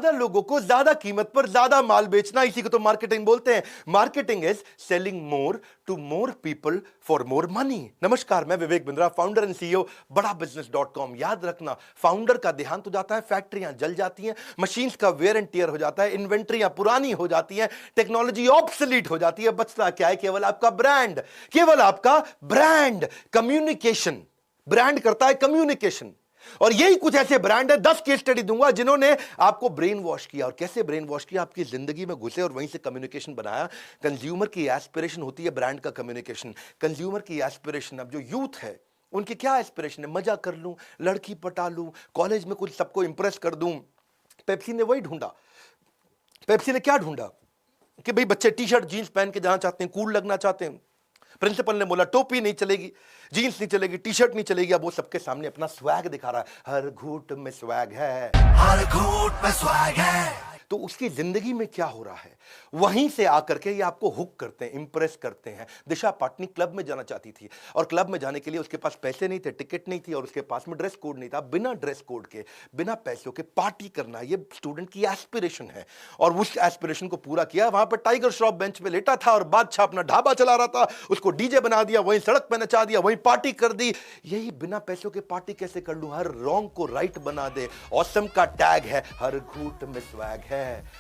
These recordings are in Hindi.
ज्यादा लोगों को ज्यादा कीमत पर ज्यादा माल बेचना, इसी को तो मार्केटिंग बोलते हैं। Marketing is selling more to more people for more money. नमस्कार, मैं Vivek Bindra, founder and CEO Bada business dot com. याद रखना, फाउंडर का देहांत हो जाता है, फैक्ट्रियां जल जाती हैं, मशीन्स का वेयर एंड टियर हो जाता है, इन्वेंट्रियां पुरानी हो जाती हैं, टेक्नोलॉजी ऑब्सोलीट हो जाती है। बचता क्या है? केवल आपका ब्रांड, केवल आपका ब्रांड। कम्युनिकेशन, ब्रांड करता है कम्युनिकेशन। और यही कुछ ऐसे ब्रांड है, 10 केस स्टडी दूंगा जिन्होंने आपको ब्रेन वॉश किया। और कैसे ब्रेन वॉश किया? आपकी जिंदगी में घुसे और वहीं से कम्युनिकेशन बनाया। कंज्यूमर की एस्पिरेशन होती है ब्रांड का कम्युनिकेशन। कंज्यूमर की एस्पिरेशन, अब जो यूथ है उनकी क्या एस्पिरेशन है? मजा कर लूं, लड़की पटा लूं, कॉलेज में कुछ सबको इंप्रेस कर दूं। पेप्सी ने वही ढूंढा। पेप्सी ने क्या ढूंढा कि भाई बच्चे टी शर्ट जींस पहन के जाना चाहते हैं, कूल लगना चाहते हैं। प्रिंसिपल ने बोला टोपी नहीं चलेगी, जीन्स नहीं चलेगी, टी शर्ट नहीं चलेगी। अब वो सबके सामने अपना स्वैग दिखा रहा है। हर घूंट में स्वैग है, हर घूंट में स्वैग है। तो उसकी जिंदगी में क्या हो रहा है? वहीं से आकर के ये आपको हुक करते हैं, इंप्रेस करते हैं। दिशा पाटनी क्लब में जाना चाहती थी और क्लब में जाने के लिए उसके पास पैसे नहीं थे, टिकट नहीं थी और उसके पास में ड्रेस कोड नहीं था। बिना ड्रेस कोड के, बिना पैसों के पार्टी करना, ये स्टूडेंट की एस्पिरेशन है। और उस एस्पिरेशन को पूरा किया। वहां पर टाइगर श्रॉफ बेंच में लेटा था और बादशाह अपना ढाबा चला रहा था। उसको डीजे बना दिया, वहीं सड़क पर नचा दिया, वहीं पार्टी कर दी। यही बिना पैसों के पार्टी कैसे कर लूं? हर रॉन्ग को राइट बना दे। ऑसम का टैग है, हर घूंट में स्वैग है,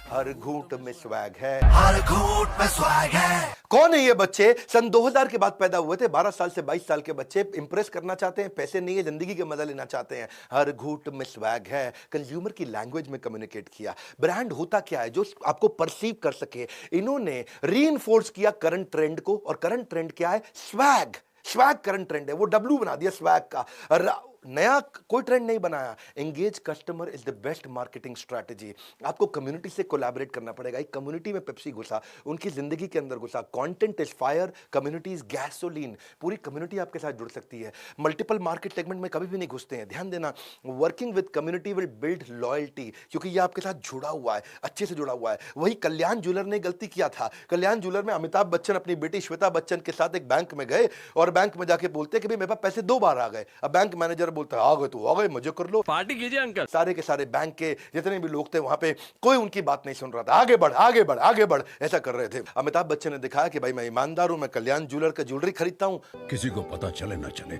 हर घूंट में स्वैग है, हर घूंट में स्वैग है। कौन है ये बच्चे? सन 2000 के बाद पैदा हुए थे। 12 साल से 22 साल के बच्चे इंप्रेस करना चाहते हैं, पैसे नहीं है, जिंदगी के मजा लेना चाहते हैं। हर घूंट में स्वैग है। कंज्यूमर की लैंग्वेज में कम्युनिकेट किया। ब्रांड होता क्या है? जो आपको परसीव कर सके। इन्होंने रीइंफोर्स किया करंट ट्रेंड को। और करंट ट्रेंड क्या है? स्वैग। स्वैग करंट ट्रेंड है, वो डब्ल्यू बना दिया स्वैग का। नया कोई ट्रेंड नहीं बनाया। Engage customer is the best marketing strategy. आपको कम्युनिटी से कोलैबोरेट करना पड़ेगा। एक कम्युनिटी में पेप्सी घुसा, उनकी जिंदगी के अंदर घुसा। Content is fire, community is gasoline. पूरी कम्युनिटी आपके साथ जुड़ सकती है। मल्टीपल मार्केट सेगमेंट में कभी भी नहीं घुसते हैं। ध्यान देना, working with community will build loyalty, क्योंकि ये आपके साथ जुड़ा हुआ है, अच्छे से जुड़ा हुआ है। वही कल्याण ज्वेलर ने गलती किया था। कल्याण ज्वेलर में अमिताभ बच्चन अपनी बेटी श्वेता बच्चन के साथ एक बैंक में गए और बैंक में जाके बोलते हैं कि भाई मेरे पास पैसे 2 बार आ गए। अब बैंक मैनेजर बोलता है आ गए तो आ गए, मजे कर लो, पार्टी कीजिए अंकल। सारे के सारे बैंक के जितने भी लोग थे वहां पे कोई उनकी बात नहीं सुन रहा था। आगे बढ़, आगे बढ़, आगे बढ़, ऐसा कर रहे थे। अमिताभ बच्चन ने दिखाया कि भाई मैं ईमानदार हूं, मैं कल्याण ज्वेलर का ज्वेलरी खरीदता हूं। किसी को पता चले ना चले,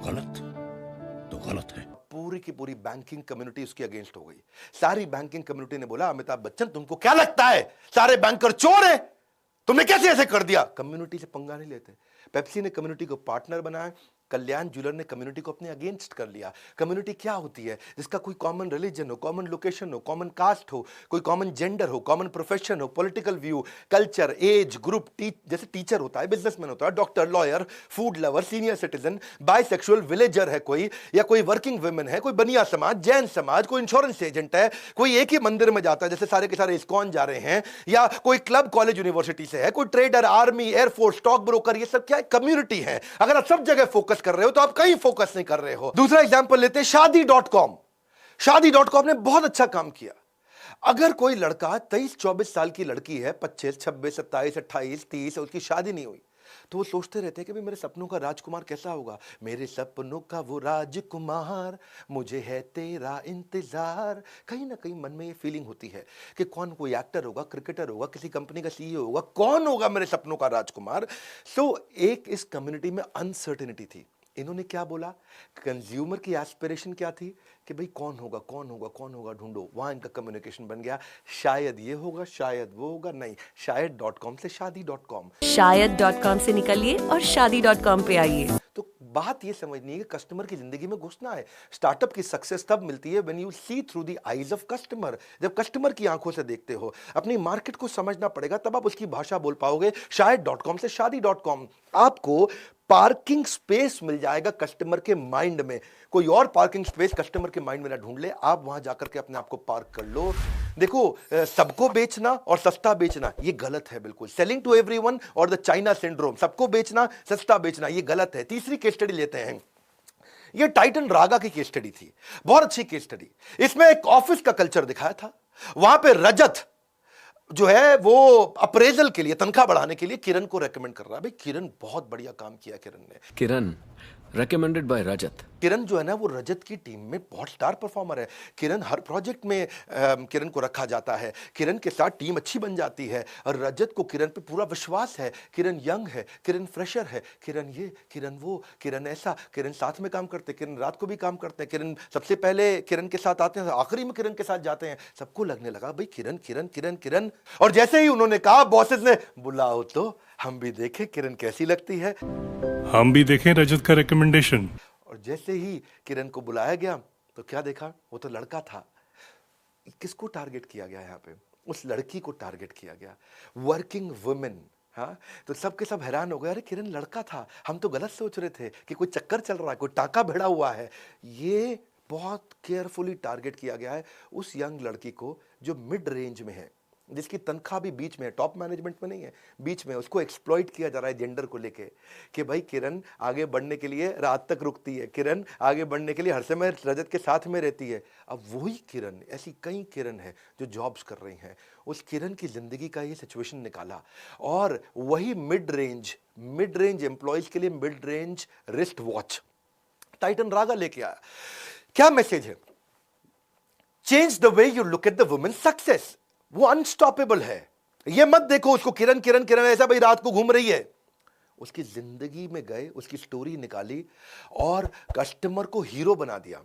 गलत तो गलत है। पूरी की पूरी बैंकिंग कम्युनिटी उसके अगेंस्ट हो गई। सारी बैंकिंग कम्युनिटी ने बोला अमिताभ बच्चन तुमको क्या लगता है सारे बैंकर चोर है? तुमने कैसे ऐसे कर दिया? कम्युनिटी से पंगा नहीं लेते। पेप्सी ने कम्युनिटी को पार्टनर बनाया, कल्याण ज्वेलर ने कम्युनिटी को अपने अगेंस्ट कर लिया। कम्युनिटी क्या होती है? जिसका कोई कॉमन रिलीजन हो, कॉमन लोकेशन हो, कॉमन कास्ट हो, कोई कॉमन जेंडर हो, कॉमन प्रोफेशन हो, political view, culture, age group. जैसे टीचर होता है, बिजनेसमैन होता है, doctor, lawyer, food lover, senior citizen, bisexual, villager है कोई, या कोई वर्किंग वुमेन है, कोई बनिया समाज, जैन समाज, कोई इंश्योरेंस एजेंट है, कोई एक ही मंदिर में जाता है जैसे सारे के सारे इस्कॉन जा रहे हैं, या कोई क्लब कॉलेज यूनिवर्सिटी से है, कोई trader, army, air force, stock broker. ये सब क्या है? कम्युनिटी है। अगर आप सब जगह फोकस कर रहे हो तो आप कहीं फोकस नहीं कर रहे हो। दूसरा एग्जांपल लेते हैं शादी.com। शादी.com ने बहुत अच्छा काम किया। अगर कोई लड़का 23-24 साल की लड़की है, 25, 26, 27, 28, 30, उसकी शादी नहीं हुई, तो वो सोचते रहते हैं कि भाई मेरे सपनों का राजकुमार कैसा होगा? मेरे सपनों का वो राजकुमार, मुझे है तेरा इंतजार। कहीं ना कहीं मन में ये फीलिंग होती है कि कौन, कोई एक्टर होगा, क्रिकेटर होगा, किसी कंपनी का सीईओ होगा, कौन होगा मेरे सपनों का राजकुमार? एक इस कम्युनिटी में अनसर्टेनिटी थी। इन्होंने क्या बोला? कंज्यूमर की एस्पिरेशन क्या थी कि भाई कौन होगा, कौन होगा, कौन होगा, ढूंढो। वहां इनका कम्युनिकेशन बन गया, शायद ये होगा, शायद वो होगा। नहीं, शायद.com से शादी.com। शायद.com से निकलिए और शादी.com पे आइए। तो बात ये समझनी है कि कस्टमर की जिंदगी में घुसना है। स्टार्टअप की सक्सेस तब मिलती है when you see through the eyes of customer. जब कस्टमर की आंखों से देखते हो, अपनी मार्केट को समझना पड़ेगा, तब आप उसकी भाषा बोल पाओगे। शायद.com से शादी.com। आपको पार्किंग स्पेस मिल जाएगा कस्टमर के माइंड में। कोई और पार्किंग स्पेस कस्टमर के माइंड में ना ढूंढ ले, आप वहां जाकर के अपने आप को पार्क कर लो। देखो, सबको बेचना और सस्ता बेचना ये गलत है बिल्कुल। सेलिंग टू एवरीवन और द चाइना सिंड्रोम, सबको बेचना, सस्ता बेचना ये गलत है। तीसरी केस स्टडी लेते हैं। ये टाइटन रागा की केस स्टडी थी, बहुत अच्छी केस स्टडी। इसमें एक ऑफिस का कल्चर दिखाया था। वहां पे रजत जो है वो अप्रेजल के लिए, तनख्वाह बढ़ाने के लिए किरण को रेकमेंड कर रहा है। भाई किरण बहुत बढ़िया काम किया किरण ने। किरण recommended by Rajat. किरण जो है ना वो रजत की टीम में बहुत स्टार परफॉर्मर है। किरण हर प्रोजेक्ट में किरण को रखा जाता है, किरण के साथ टीम अच्छी बन जाती है और रजत को किरण पे पूरा विश्वास है। किरण यंग है, किरण फ्रेशर है, किरण ये, किरण वो, किरण ऐसा, किरण साथ में काम करते, किरण रात को भी काम करते हैं, किरण सबसे पहले किरण के साथ आते हैं, आखिरी में किरण के साथ जाते हैं। सबको लगने लगा भाई किरण किरण किरण किरण। और जैसे ही उन्होंने कहा बॉसेस ने, बुलाओ तो हम भी देखें किरण कैसी लगती है। हम भी देखें रजत का रिकमेंडेशन। और जैसे ही किरण को बुलाया गया तो क्या देखा, वो तो लड़का था। किसको टारगेट किया गया यहाँ पे? उस लड़की को टारगेट किया गया, वर्किंग वुमेन। हाँ, तो सब के सब हैरान हो गए, अरे किरण लड़का था, हम तो गलत सोच रहे थे कि कोई चक्कर चल रहा है, कोई टाका भिड़ा हुआ है। ये बहुत केयरफुली टारगेट किया गया है उस यंग लड़की को जो मिड रेंज में है, जिसकी तनख्वाह भी बीच में है, टॉप मैनेजमेंट में नहीं है, बीच में। उसको एक्सप्लॉइट किया जा रहा है जेंडर को लेके कि भाई किरण आगे बढ़ने के लिए रात तक रुकती है, किरण आगे बढ़ने के लिए हर समय रजत के साथ में रहती है। अब वही किरण, ऐसी कई किरण है जो जॉब्स कर रही हैं, उस किरण की जिंदगी का ये सिचुएशन निकाला और वही मिड रेंज एम्प्लॉयज के लिए mid range wrist watch Titan Raga लेके आया। क्या मैसेज है? Change the way you look at the women success. वो अनस्टॉपेबल है। ये मत देखो उसको किरण किरण किरण ऐसा भाई रात को घूम रही है। उसकी जिंदगी में गए, उसकी स्टोरी निकाली और कस्टमर को हीरो बना दिया।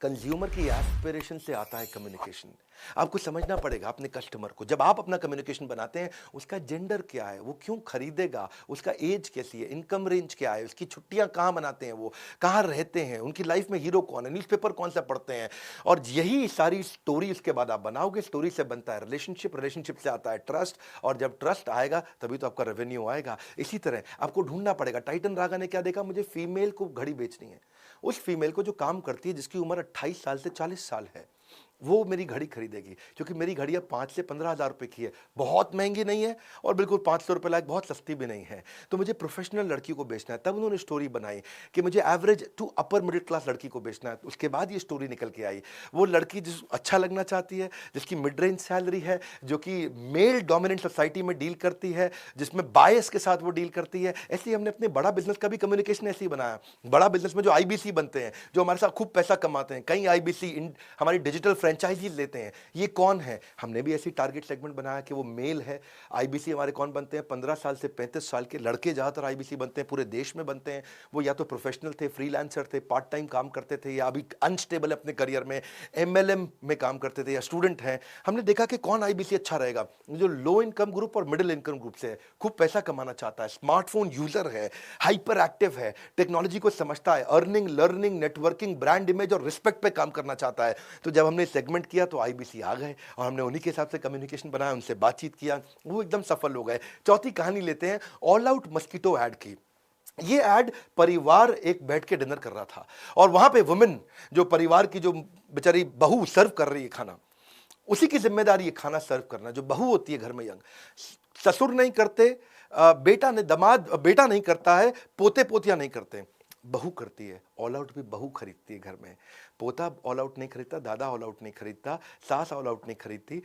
कंज्यूमर की एस्पिरेशन से आता है कम्युनिकेशन। आपको समझना पड़ेगा अपने कस्टमर को। जब आप अपना कम्युनिकेशन बनाते हैं, उसका जेंडर क्या है, वो क्यों खरीदेगा, उसका एज कैसी है, इनकम रेंज क्या है, उसकी छुट्टियां कहाँ मनाते हैं, वो कहाँ रहते हैं, उनकी लाइफ में हीरो कौन है, न्यूज़पेपर कौन सा पढ़ते हैं, और यही सारी स्टोरी उसके बाद आप बनाओगे। स्टोरी से बनता है रिलेशनशिप, रिलेशनशिप से आता है ट्रस्ट, और जब ट्रस्ट आएगा तभी तो आपका रेवेन्यू आएगा। इसी तरह आपको ढूंढना पड़ेगा। टाइटन रागा ने क्या देखा, मुझे फीमेल को घड़ी बेचनी है। उस फीमेल को जो काम करती है, जिसकी उम्र 28 साल से 40 साल है, वो मेरी घड़ी खरीदेगी, क्योंकि मेरी घड़ी अब 5 से 15 हज़ार रुपये की है, बहुत महंगी नहीं है और बिल्कुल 500 रुपये लायक बहुत सस्ती भी नहीं है। तो मुझे प्रोफेशनल लड़की को बेचना है। तब उन्होंने स्टोरी बनाई कि मुझे average to upper middle class लड़की को बेचना है। उसके बाद ये स्टोरी निकल के आई, वो लड़की जिस अच्छा लगना चाहती है, जिसकी मिड रेंज सैलरी है, जो कि मेल डोमिनेंट सोसाइटी में डील करती है, जिसमें बायस के साथ वो डील करती है। ऐसे ही हमने अपने बड़ा बिजनेस का भी कम्युनिकेशन ऐसे ही बनाया। बड़ा बिजनेस में जो IBC बनते हैं, जो हमारे साथ खूब पैसा कमाते हैं, कई IBC हमारी डिजिटल फ्रेंचाइजीज लेते हैं, ये कौन है? हमने भी ऐसी टारगेट सेगमेंट बनाया कि वो मेल है। IBC हमारे कौन बनते हैं? 15 साल से 35 साल के लड़के ज़्यादातर IBC बनते हैं, पूरे देश में बनते हैं। वो या तो प्रोफेशनल थे, फ्रीलांसर थे, पार्ट टाइम काम करते थे, या अभी अनस्टेबल अपने करियर में MLM में काम करते थे, या स्टूडेंट हैं। हमने देखा कि कौन IBC अच्छा रहेगा, जो लो इनकम ग्रुप और मिडिल इनकम ग्रुप से है, खूब पैसा कमाना चाहता है, स्मार्टफोन यूजर है, हाइपर एक्टिव है, टेक्नोलॉजी को समझता है, earning, learning, networking, brand image और रिस्पेक्ट पे काम करना चाहता है। तो जब हमने सेगमेंट किया तो IBC आ गए और हमने उन्हीं के हिसाब से कम्युनिकेशन बनाया, उनसे बातचीत किया, वो एकदम सफल हो गए। चौथी कहानी लेते हैं ऑल आउट मस्कीटो ऐड की। ये ऐड परिवार एक बैठ के डिनर कर रहा था और वहां पे वुमेन, जो परिवार की जो बेचारी बहू सर्व कर रही है खाना, उसी की जिम्मेदारी है खाना सर्व करना। जो बहू होती है घर में यंग, ससुर नहीं करते, बेटा ने दामाद बेटा नहीं करता है, पोते पोतियां नहीं करते, बहू करती है। ऑल आउट भी बहू खरीदती है घर में। पोता ऑल आउट नहीं खरीदता, दादा ऑल आउट नहीं खरीदता, सास ऑल आउट नहीं खरीदती।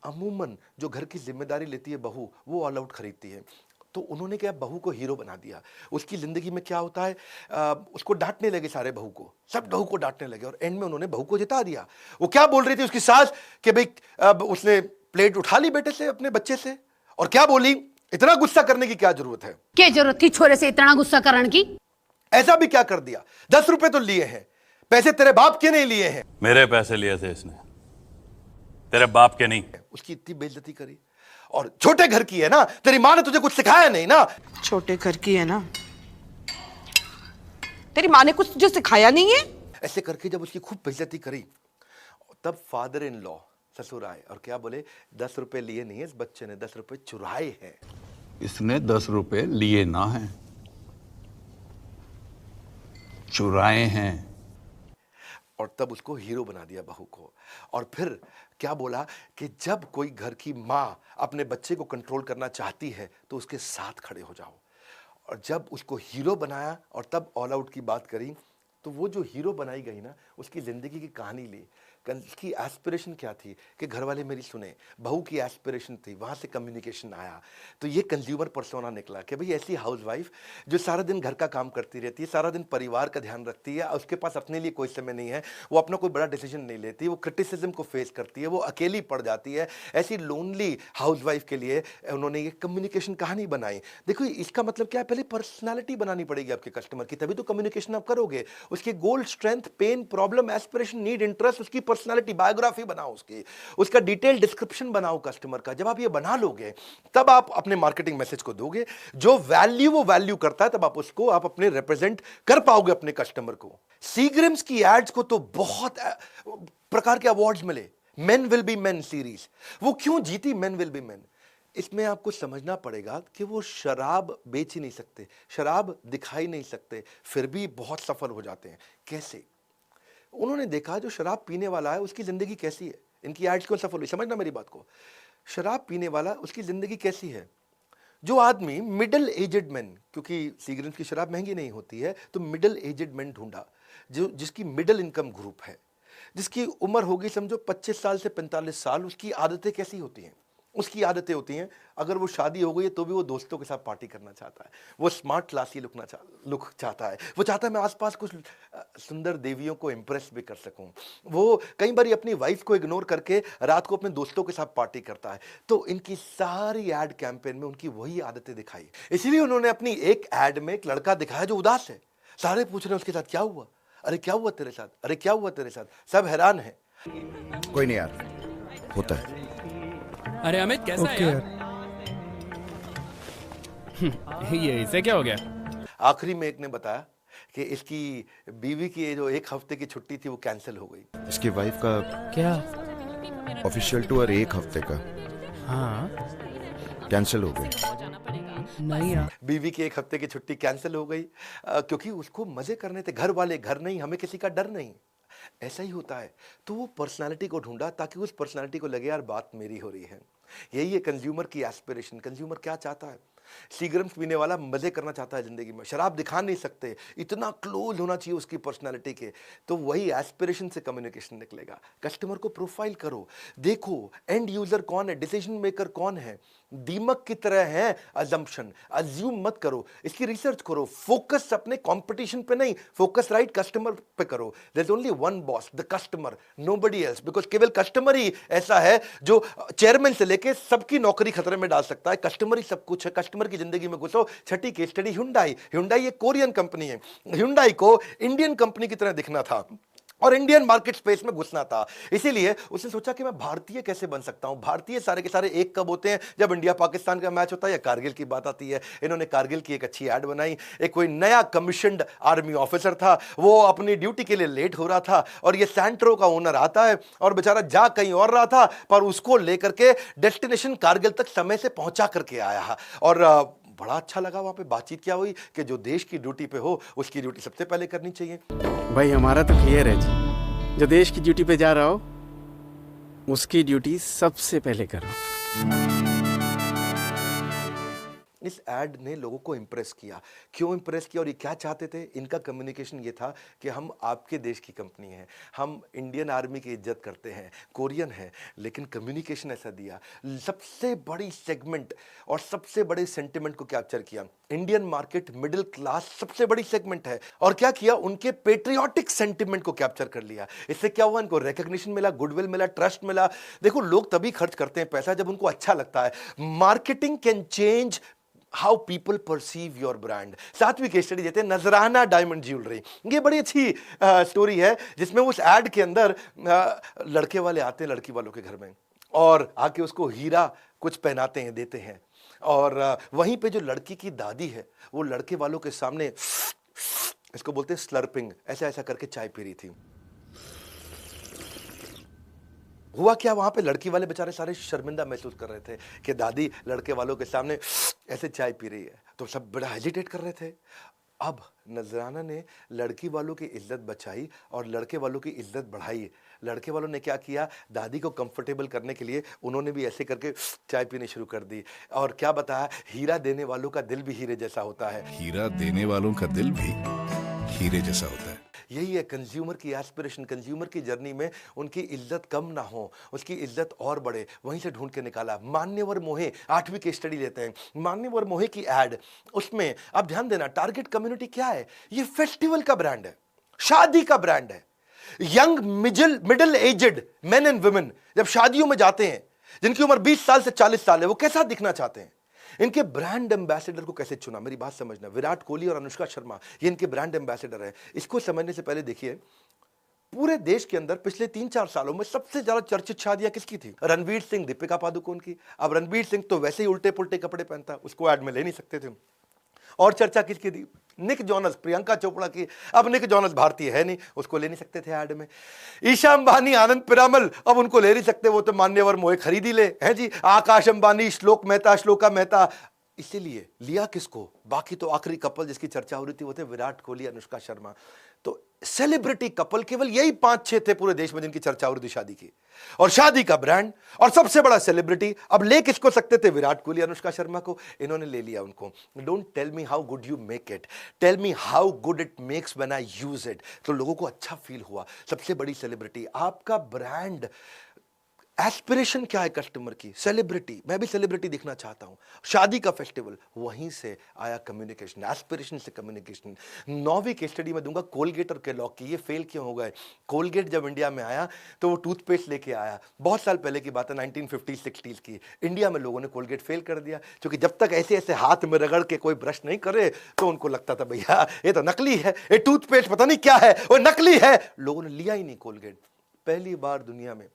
अमूमन जो घर की जिम्मेदारी लेती है बहू, वो ऑल आउट खरीदती है। तो उन्होंने क्या, बहू को हीरो बना दिया। उसकी जिंदगी में क्या होता है, उसको डांटने लगे, सारे बहू को, सब बहू को डांटने लगे, और एंड में उन्होंने बहू को जिता दिया। वो क्या बोल रही थी उसकी सास कि भाई उसने प्लेट उठा ली बेटे से, अपने बच्चे से, और क्या बोली, इतना गुस्सा करने की क्या जरूरत है, क्या जरूरत थी छोरे से इतना गुस्सा करने की? ऐसा भी क्या कर दिया, 10 रुपए तो लिए हैं, पैसे तेरे बाप के नहीं लिए हैं। मेरे पैसे लिए थे इसने, तेरे बाप के नहीं। उसकी इतनी बेइज्जती करी। और छोटे घर की है ना, तेरी माँ ने तुझे कुछ सिखाया नहीं ना। छोटे घर की है ना, तेरी माँ ने कुछ तुझे सिखाया नहीं है। ऐसे करके जब उसकी खूब बेइज्जती करी, तब फादर इन लॉ ससुर आए और क्या बोले, 10 रुपए लिए नहीं है इस बच्चे ने, 10 रुपए चुराए हैं। इसने 10 रुपए लिए ना हैं, चुराए हैं। और तब उसको हीरो बना दिया बहू को। और फिर क्या बोला कि जब कोई घर की माँ अपने बच्चे को कंट्रोल करना चाहती है तो उसके साथ खड़े हो जाओ। और जब उसको हीरो बनाया और तब ऑल आउट की बात करी, तो वो जो हीरो बनाई गई ना, उसकी जिंदगी की कहानी ली। की एस्पिरेशन क्या थी कि घर वाले मेरी सुने, बहू की एस्पिरेशन थी, वहाँ से कम्युनिकेशन आया। तो ये कंज्यूमर पर्सोना निकला कि भाई ऐसी हाउसवाइफ जो सारा दिन घर का काम करती रहती है, सारा दिन परिवार का ध्यान रखती है, उसके पास अपने लिए कोई समय नहीं है, वो अपना कोई बड़ा डिसीजन नहीं लेती, वो क्रिटिसिज्म को फेस करती है, वो अकेली पड़ जाती है, ऐसी लोनली हाउसवाइफ के लिए उन्होंने ये कम्युनिकेशन कहानी बनाई। देखो इसका मतलब क्या है, पहले पर्सनालिटी बनानी पड़ेगी आपके कस्टमर की, तभी तो कम्युनिकेशन आप करोगे। उसके goal, strength, pain, problem, aspiration, need, interest, उसकी पर्सनालिटी, बायोग्राफी बनाओ उसकी, उसका डिटेल डिस्क्रिप्शन बनाओ कस्टमर का। जब आप ये बना लोगे तब आप अपने मार्केटिंग मैसेज को दोगे, जो वैल्यू वो वैल्यू करता है, तब आप उसको आप अपने रिप्रेजेंट कर पाओगे अपने कस्टमर को। सीग्रिम्स की एड्स को तो बहुत प्रकार के अवार्ड्स मिले। Men will be main series, वो क्यों जीती मेन विल बी मेन? इसमें आपको समझना पड़ेगा कि वो शराब बेच ही नहीं सकते, शराब दिखाई नहीं सकते, फिर भी बहुत सफल हो जाते हैं। कैसे? उन्होंने देखा जो शराब पीने वाला है उसकी जिंदगी कैसी है, इनकी एड्स क्यों सफल हुई। समझना मेरी बात को, शराब पीने वाला उसकी जिंदगी कैसी है। जो आदमी मिडिल एजेड मैन, क्योंकि सीग्रेट की शराब महंगी नहीं होती है, तो मिडिल एजेड मैन ढूंढा जो जिसकी मिडिल इनकम ग्रुप है, जिसकी उम्र होगी समझो 25 साल से 45 साल। उसकी आदतें कैसी होती हैं? उसकी आदतें होती हैं, अगर वो शादी हो गई है तो भी वो दोस्तों के साथ पार्टी करना चाहता है, वो स्मार्ट क्लासी लुक चाहता है, वो चाहता है मैं आसपास कुछ सुंदर देवियों को इम्प्रेस भी कर सकूं। वो कई बार अपनी वाइफ को इग्नोर करके रात को अपने दोस्तों के साथ पार्टी करता है। तो इनकी सारी एड कैंपेन में उनकी वही आदतें दिखाई। इसीलिए उन्होंने अपनी एक एड में एक लड़का दिखाया जो उदास है। सारे पूछ रहे हैं उसके साथ क्या हुआ, अरे क्या हुआ तेरे साथ, अरे क्या हुआ तेरे साथ, सब हैरान है। कोई नहीं यार, होता है। अरे अमित कैसा है यार? ये इसे क्या हो गया? आखिरी में एक ने बताया कि इसकी बीवी की जो 1 हफ्ते की छुट्टी थी वो कैंसिल हो गई। इसकी वाइफ का क्या? ऑफिशियल टूर 1 हफ्ते का हाँ कैंसिल हो गई। नहीं यार, बीवी की 1 हफ्ते की छुट्टी कैंसिल हो गई क्योंकि उसको मजे करने थे, घर वाले, घर नहीं, हमें किसी का डर नहीं। ऐसा ही होता है। तो वो पर्सनालिटी को ढूंढा ताकि उस पर्सनालिटी को लगे यार बात मेरी हो रही है। यही है कंज्यूमर की एस्पिरेशन। कंज्यूमर क्या चाहता है? सीग्रेट पीने वाला मजे करना चाहता है जिंदगी में, शराब दिखा नहीं सकते, इतना क्लोज होना चाहिए उसकी पर्सनालिटी के। तो वही एस्पिरेशन से कम्युनिकेशन निकलेगा। कस्टमर को प्रोफाइल करो, देखो एंड यूजर कौन है, डिसीजन मेकर कौन है। दीमक की तरह है अजम्पशन, अज्यूम मत करो, इसकी रिसर्च करो। फोकस अपने कंपटीशन पे नहीं, फोकस राइट कस्टमर पे करो। There is only one boss, the customer, nobody else, because केवल कस्टमर ही ऐसा है जो चेयरमैन से लेके सबकी नौकरी खतरे में डाल सकता है। कस्टमर ही सब कुछ है। कस्टमर की जिंदगी में घुसो। छठी केस स्टडी Hyundai। Hyundai एक कोरियन कंपनी है। Hyundai को इंडियन कंपनी की तरह दिखना था और इंडियन मार्केट स्पेस में घुसना था। इसीलिए उसने सोचा कि मैं भारतीय कैसे बन सकता हूं। भारतीय सारे के सारे एक कब होते हैं? जब इंडिया पाकिस्तान का मैच होता है या कारगिल की बात आती है। इन्होंने कारगिल की एक अच्छी ऐड बनाई। एक कोई नया कमीशन्ड आर्मी ऑफिसर था, वो अपनी ड्यूटी के लिए लेट हो रहा था और ये सैंट्रो का ओनर आता है और बेचारा जा कहीं और रहा था, पर उसको लेकर के डेस्टिनेशन कारगिल तक समय से पहुंचा करके आया। और बड़ा अच्छा लगा। वहां पे बातचीत क्या हुई कि जो देश की ड्यूटी पे हो उसकी ड्यूटी सबसे पहले करनी चाहिए। भाई हमारा तो क्लियर है जी, जो देश की ड्यूटी पे जा रहा हो उसकी ड्यूटी सबसे पहले करो। इस ऐड ने लोगों को इंप्रेस किया। क्यों इंप्रेस किया और ये क्या चाहते थे? इनका कम्युनिकेशन ये था कि हम आपके देश की कंपनी है, हम इंडियन आर्मी की इज्जत करते हैं, कोरियन है, लेकिन कम्युनिकेशन ऐसा दिया। सबसे बड़ी सेगमेंट और सबसे बड़े सेंटिमेंट को कैप्चर किया। इंडियन मार्केट मिडिल क्लास सबसे बड़ी सेगमेंट है और क्या किया? उनके पेट्रियोटिक सेंटिमेंट को कैप्चर कर लिया। इससे क्या हुआ? इनको रिकॉग्निशन मिला, गुडविल मिला, ट्रस्ट मिला। देखो लोग तभी खर्च करते हैं पैसा जब उनको अच्छा लगता है। Marketing can change how people perceive your brand. 7वीं केस स्टडी देते हैं नजराना डायमंड ज्वेलरी। ये बड़ी अच्छी स्टोरी है जिसमें उस एड के अंदर लड़के वाले आते हैं लड़की वालों के घर में और आके उसको हीरा कुछ पहनाते हैं, देते हैं। और वहीं पे जो लड़की की दादी है वो लड़के वालों के सामने, इसको बोलते हैं स्लर्पिंग, ऐसा ऐसा करके चाय पी रही थी। हुआ क्या? वहां पे लड़की वाले बेचारे सारे शर्मिंदा महसूस कर रहे थे कि दादी लड़के वालों के सामने ऐसे चाय पी रही है, तो सब बड़ा हेजिटेट कर रहे थे। अब नजराना ने लड़की वालों की इज्जत बचाई और लड़के वालों की इज्जत बढ़ाई। लड़के वालों ने क्या किया? दादी को कंफर्टेबल करने के लिए उन्होंने भी ऐसे करके चाय पीनी शुरू कर दी। और क्या बताया? हीरा देने वालों का दिल भी हीरे जैसा होता है। हीरा देने वालों का दिल भी हीरे जैसा होता है। यही है कंज्यूमर की एस्पिरेशन, कंज्यूमर की जर्नी में उनकी इज्जत कम ना हो, उसकी इज्जत और बढ़े, वहीं से ढूंढ के निकाला। मान्यवर मोहे, 8वीं केस स्टडी लेते हैं, मान्यवर मोहे की एड, उसमें आप ध्यान देना टारगेट कम्युनिटी क्या है, ये फेस्टिवल का ब्रांड है, शादी का ब्रांड है। Young middle aged men and women जब शादियों में जाते हैं, जिनकी उम्र 20 साल से 40 साल है, वो कैसा दिखना चाहते हैं, इनके ब्रांड एम्बेसडर को कैसे चुना। मेरी बात समझना, विराट कोहली और अनुष्का शर्मा ये इनके ब्रांड एम्बेसडर है। इसको समझने से पहले देखिए, पूरे देश के अंदर पिछले 3-4 सालों में सबसे ज्यादा चर्चित शादियां किसकी थी? रणवीर सिंह, दीपिका पादुकोण की। अब रणवीर सिंह तो वैसे ही उल्टे पुल्टे कपड़े पहनता, उसको ऐड में ले नहीं सकते थे। और चर्चा किसकी थी? निक जॉनस, प्रियंका चोपड़ा की। अब निक जॉनस भारतीय है नहीं, उसको ले नहीं सकते थे ऐड में। ईशा अंबानी, आनंद पिरामल, अब उनको ले नहीं सकते, वो तो मान्यवर मोहे खरीद ही ले हैं जी। आकाश अंबानी, श्लोका मेहता। इसीलिए लिया किसको? बाकी तो आखिरी कपल जिसकी चर्चा हो रही थी वो थे विराट कोहली, अनुष्का शर्मा। तो सेलिब्रिटी कपल केवल यही 5-6 थे पूरे देश में जिनकी चर्चा हो रही थी शादी की। और शादी का ब्रांड और सबसे बड़ा सेलिब्रिटी, अब ले किसको सकते थे? विराट कोहली, अनुष्का शर्मा को। इन्होंने ले लिया उनको। Don't tell me how good you make it, tell me how good it makes when I use it. तो लोगों को अच्छा फील हुआ। सबसे बड़ी सेलिब्रिटी, आपका ब्रांड एस्पिरेशन क्या है कस्टमर की? सेलिब्रिटी, मैं भी सेलिब्रिटी दिखना चाहता हूं। शादी का फेस्टिवल, वहीं से आया कम्युनिकेशन, एस्पिरेशन से कम्युनिकेशन। 9वीं केस स्टडी में दूंगा कोलगेट और केलॉग की। ये फेल क्यों हो गए? कोलगेट जब इंडिया में आया तो वो टूथपेस्ट लेके आया, बहुत साल पहले की बात है, 1950-60s की। इंडिया में लोगों ने कोलगेट फेल कर दिया, क्योंकि जब तक ऐसे ऐसे हाथ में रगड़ के कोई ब्रश नहीं करे तो उनको लगता था भैया ये तो नकली है, ये टूथपेस्ट पता नहीं क्या है, वो नकली है। लोगों ने लिया ही नहीं कोलगेट। पहली बार दुनिया में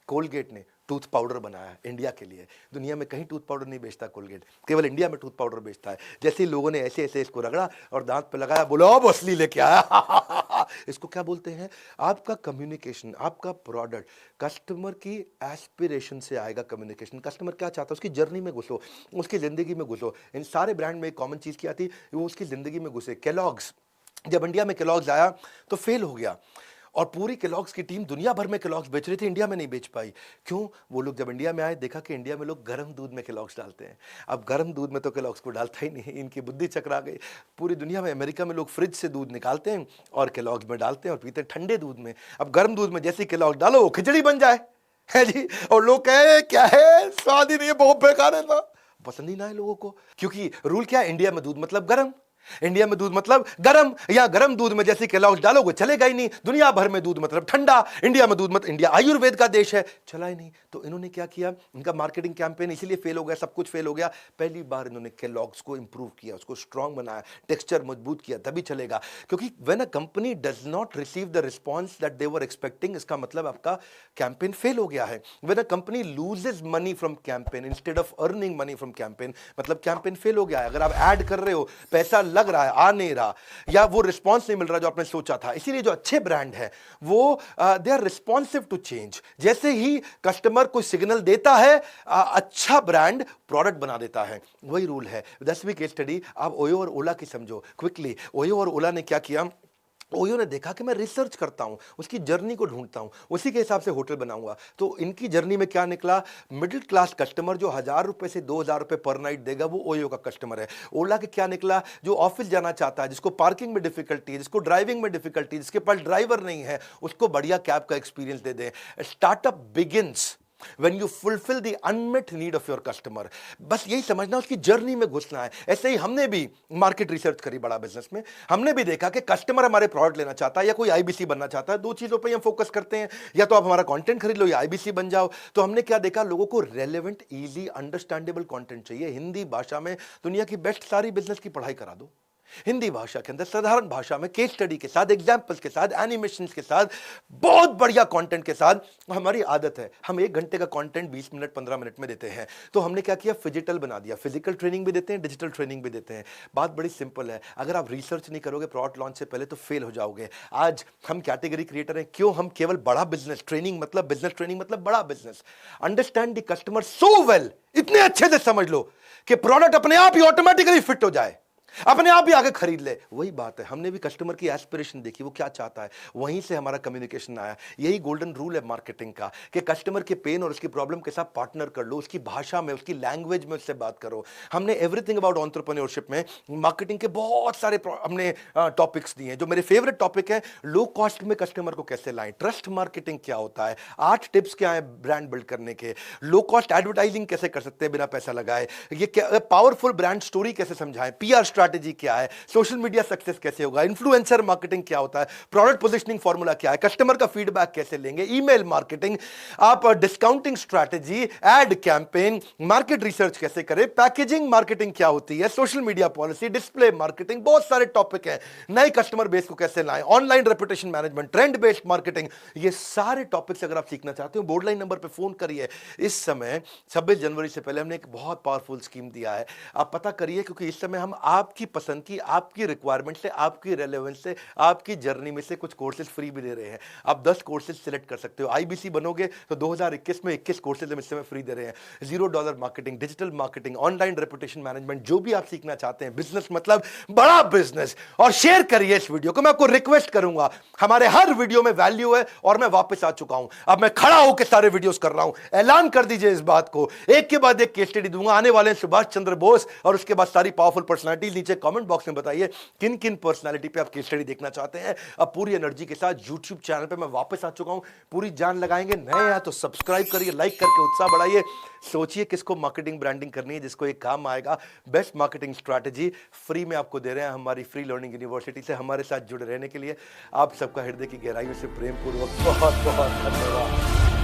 कोलगेट ने टूथ पाउडर बनाया इंडिया के लिए। दुनिया में कहीं टूथ पाउडर नहीं बेचता कोलगेट, केवल इंडिया में टूथ पाउडर बेचता है। जैसे ही लोगों ने ऐसे ऐसे इसको रगड़ा और दांत पे लगाया, बोलो अब असली लेके आया। इसको क्या बोलते हैं? आपका कम्युनिकेशन, आपका प्रोडक्ट कस्टमर की एस्पिरेशन से आएगा। कम्युनिकेशन, कस्टमर क्या चाहता है उसकी जर्नी में घुसो, उसकी जिंदगी में घुसो। इन सारे ब्रांड में एक कॉमन चीज क्या थी? वो उसकी जिंदगी में घुसे। केलॉग्स, जब इंडिया में केलॉग्स आया तो फेल हो गया, और पूरी केलॉग्स की टीम दुनिया भर में केलॉग्स बेच रही थी, इंडिया में नहीं बेच पाई। क्यों? वो लोग जब इंडिया में आए, देखा कि इंडिया में लोग गर्म दूध में केलॉग्स डालते हैं। अब गर्म दूध में तो केलॉग्स को डालता ही नहीं, इनकी बुद्धि चकरा गई। पूरी दुनिया में, अमेरिका में लोग फ्रिज से दूध निकालते हैं और केलॉग्स में डालते हैं और पीते हैं ठंडे दूध में। अब गर्म दूध में जैसे केलॉग्स डालो वो खिचड़ी बन जाए, है जी। और लोग कहे क्या है, स्वाद ही नहीं है, बहुत बेकार है ना, पसंद ही ना है लोगों को। क्योंकि रूल क्या है? इंडिया में दूध मतलब गर्म, इंडिया में दूध मतलब गरम, या गरम दूध में जैसे केलॉग्स डालोगे चलेगा ही नहीं। दुनिया भर में दूध मतलब ठंडा, इंडिया में दूध मतलब, इंडिया आयुर्वेद का देश है, चला ही नहीं। तो इन्होंने क्या किया? इनका मार्केटिंग कैंपेन इसीलिए फेल हो गया, सब कुछ फेल हो गया। पहली बार इन्होंने केलॉग्स को इंप्रूव किया, उसको स्ट्रांग बनाया, टेक्सचर मजबूत किया, तभी चलेगा। क्योंकि when a company does not receive the response that they were expecting, इसका मतलब आपका कैंपेन फेल हो गया है। When a company loses money from campaign instead of earning money from campaign, मतलब कैंपेन फेल हो गया है। अगर आप ऐड कर रहे हो, पैसा लग रहा है, आ नहीं रहा, या वो रिस्पॉन्स नहीं मिल रहा जो आपने सोचा था। इसीलिए जो अच्छे ब्रांड है वो they are responsive to change. जैसे ही कस्टमर को सिग्नल देता है, अच्छा ब्रांड प्रोडक्ट बना देता है। वही रूल है। 10वीं केस स्टडी आप ओयो और ओला की समझो क्विकली। ओयो और ओला ने क्या किया? ओयो ने देखा कि मैं रिसर्च करता हूं, उसकी जर्नी को ढूंढता हूं, उसी के हिसाब से होटल बनाऊंगा। तो इनकी जर्नी में क्या निकला? मिडिल क्लास कस्टमर जो 1000 रुपए से 2000 रुपए पर नाइट देगा, वो ओयो का कस्टमर है। ओला के क्या निकला? जो ऑफिस जाना चाहता है, जिसको पार्किंग में डिफिकल्टी है, जिसको ड्राइविंग में डिफिकल्टी है, जिसके पास ड्राइवर नहीं है, उसको बढ़िया कैब का experience they they. Startup begins when you fulfill the unmet need of your customer। बस यही समझना, उसकी जर्नी में घुसना है। ऐसे ही हमने भी मार्केट रिसर्च करी बड़ा बिजनेस में, हमने भी देखा कि कस्टमर हमारे प्रोडक्ट लेना चाहता है या कोई आईबीसी बनना चाहता है। दो चीजों पे हम फोकस करते हैं, या तो आप हमारा कंटेंट खरीद लो या आईबीसी बन जाओ। तो हमने क्या देखा? लोगों को रेलेवेंट, इजी, अंडरस्टैंडेबल कंटेंट चाहिए। हिंदी भाषा में दुनिया की बेस्ट सारी बिजनेस की पढ़ाई करा दो, हिंदी भाषा के अंदर, साधारण भाषा में, केस स्टडी के साथ, एग्जाम्पल्स के साथ, एनिमेशंस के साथ, बहुत बढ़िया कंटेंट के साथ। हमारी आदत है हम 1 घंटे का कंटेंट 20 मिनट 15 मिनट में देते हैं। तो हमने क्या किया? फिजिकल बना दिया। फिजिकल ट्रेनिंग भी देते हैं, डिजिटल ट्रेनिंग भी देते हैं। बात बड़ी सिंपल है, अगर आप रिसर्च नहीं करोगे प्रोडक्ट लॉन्च से पहले तो फेल हो जाओगे। आज हम कैटेगरी क्रिएटर हैं, क्यों? हम केवल बड़ा बिजनेस, ट्रेनिंग मतलब बिजनेस ट्रेनिंग मतलब बड़ा business. Understand the customer so well, इतने अच्छे से समझ लो कि प्रोडक्ट अपने आप ही ऑटोमेटिकली फिट हो जाए। अपने आप भी आगे खरीद ले। वही बात है, हमने भी कस्टमर की एस्पिरेशन देखी, वो क्या चाहता है, वहीं से हमारा कम्युनिकेशन आया। यही गोल्डन रूल है मार्केटिंग का कि कस्टमर के पेन और उसकी प्रॉब्लम के साथ पार्टनर कर लो, उसकी भाषा में, उसकी लैंग्वेज में उससे बात करो। हमने एवरीथिंग अबाउट एंटरप्रेन्योरशिप में मार्केटिंग के बहुत सारे हमने टॉपिक्स दिए हैं। जो मेरे फेवरेट टॉपिक है, लो कॉस्ट में कस्टमर को कैसे लाएं, ट्रस्ट मार्केटिंग क्या होता है, 8 टिप्स क्या है ब्रांड बिल्ड करने के, लो कॉस्ट एडवर्टाइजिंग कैसे कर सकते हैं बिना पैसा लगाए, ये क्या पावरफुल ब्रांड स्टोरी कैसे समझाएं, पीआर स्ट्रैटेजी क्या है, सोशल मीडिया सक्सेस कैसे होगा, इन्फ्लुएंसर मार्केटिंग क्या होता है, प्रोडक्ट पोजीशनिंग फॉर्मूला क्या है, कस्टमर का फीडबैक कैसे लेंगे, ईमेल मार्केटिंग, आप discounting strategy, ad campaign, market research कैसे करें, पैकेजिंग मार्केटिंग क्या होती है, social media policy, display marketing, बहुत सारे टॉपिक हैं। नए कस्टमर बेस को कैसे लाएं, online reputation management, trend based marketing, ये सारे टॉपिक्स अगर आप सीखना चाहते हो, बोर्ड लाइन नंबर पे फोन करिए। इस समय 26 जनवरी से पहले हमने एक बहुत पावरफुल स्कीम दिया है, आप पता करिए, क्योंकि इस समय हम आपकी पसंद की, आपकी रिक्वायरमेंट से, आपकी रेलेवेंस से, आपकी जर्नी में से कुछ कोर्सेज फ्री भी दे रहे हैं। आप 10 कोर्सेज सिलेक्ट कर सकते हो। आईबीसी बनोगे तो 2021 में 21 कोर्सेज हम इस समय फ्री दे रहे हैं। $0 marketing, digital marketing, online reputation management, जो भी आप सीखना चाहते हैं, बिजनेस मतलब बड़ा बिजनेस। और शेयर करिए इस वीडियो को। मैं आपको रिक्वेस्ट करूंगा, हमारे हर वीडियो में वैल्यू है और मैं वापस आ चुका हूं। अब मैं खड़ा होकर सारे वीडियोस कर रहा हूं। ऐलान कर दीजिए इस बात को, एक के बाद एक केस स्टडी दूंगा। आने वाले हैं सुभाष चंद्र बोस और उसके बाद सारी पावरफुल पर्सनालिटीज। नीचे कमेंट बॉक्स में बताइए किन किन पर्सनालिटी पे आप केस स्टडी देखना चाहते हैं। अब पूरी एनर्जी के साथ YouTube चैनल पे मैं वापस आ चुका हूं, पूरी जान लगाएंगे। नए हैं तो सब्सक्राइब करिए, लाइक करके उत्साह बढ़ाइए। सोचिए किसको मार्केटिंग ब्रांडिंग करनी है, जिसको एक काम आएगा। बेस्ट मार्केटिंग स्ट्रैटेजी फ्री में आपको दे रहे हैं हमारी फ्री लर्निंग यूनिवर्सिटी से। हमारे साथ जुड़े रहने के लिए आप सबका हृदय की गहराइयों से प्रेम पूर्वक बहुत बहुत धन्यवाद।